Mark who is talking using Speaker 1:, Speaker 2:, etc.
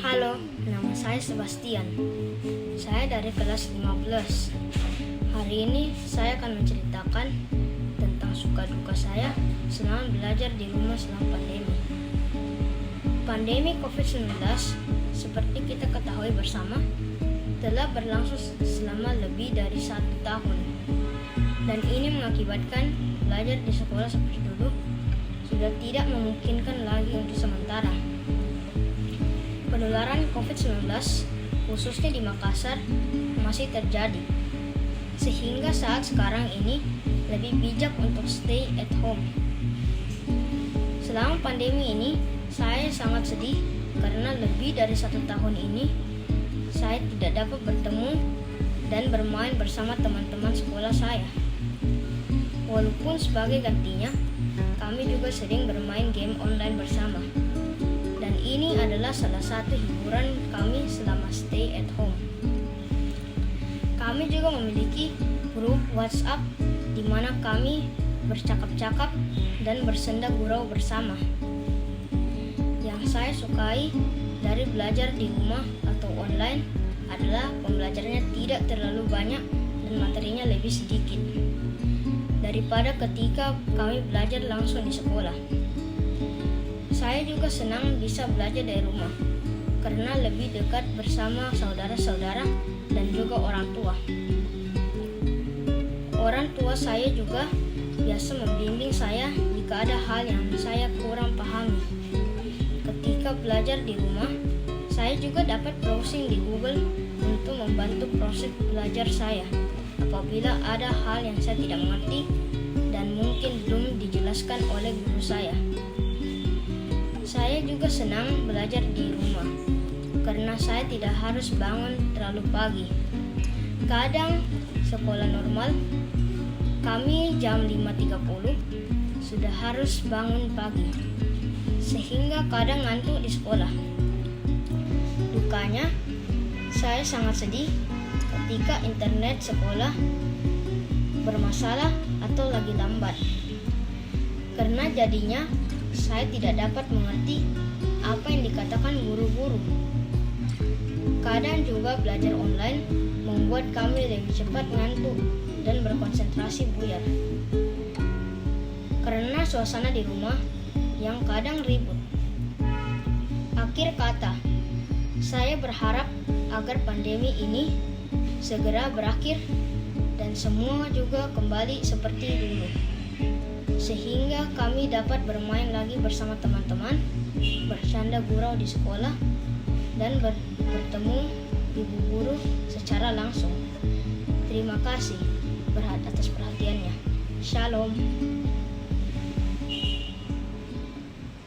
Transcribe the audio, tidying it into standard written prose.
Speaker 1: Halo, nama saya Sebastian. Saya dari kelas 15. Hari ini saya akan menceritakan tentang suka duka saya selama belajar di rumah selama pandemi. Pandemi COVID-19, seperti kita ketahui bersama, telah berlangsung selama lebih dari 1 tahun. Dan ini mengakibatkan belajar di sekolah seperti dulu sudah tidak memungkinkan lagi untuk sementara. Penularan COVID-19, khususnya di Makassar, masih terjadi. Sehingga saat sekarang ini lebih bijak untuk stay at home. Selama pandemi ini, saya sangat sedih karena lebih dari 1 tahun ini saya tidak dapat bertemu dan bermain bersama teman-teman sekolah saya. Walaupun sebagai gantinya, kami juga sering bermain game online bersama. Dan ini adalah salah satu hiburan kami selama stay at home. Kami juga memiliki grup WhatsApp di mana kami bercakap-cakap dan bersenda gurau bersama. Yang saya sukai dari belajar di rumah atau online adalah pembelajarannya tidak terlalu banyak dan materinya lebih sedikit daripada ketika kami belajar langsung di sekolah. Saya juga senang bisa belajar dari rumah karena lebih dekat bersama saudara-saudara dan juga orang tua. Orang tua saya juga biasa membimbing saya jika ada hal yang saya kurang pahami. Ketika belajar di rumah, saya juga dapat browsing di Google untuk membantu proses belajar saya apabila ada hal yang saya tidak mengerti dan mungkin belum dijelaskan oleh guru saya. Saya juga senang belajar di rumah karena saya tidak harus bangun terlalu pagi. Kadang sekolah normal kami jam 5.30 sudah harus bangun pagi, sehingga kadang ngantuk di sekolah. Dukanya, saya sangat sedih ketika internet sekolah bermasalah atau lagi lambat, karena jadinya saya tidak dapat mengerti apa yang dikatakan guru-guru. Kadang juga belajar online membuat kami lebih cepat ngantuk dan berkonsentrasi buyar. Karena suasana di rumah yang kadang ribut. Akhir kata, saya berharap agar pandemi ini segera berakhir dan semua juga kembali seperti dulu, sehingga kami dapat bermain lagi bersama teman-teman, bercanda gurau di sekolah, dan bertemu ibu guru secara langsung. Terima kasih atas perhatiannya. Shalom.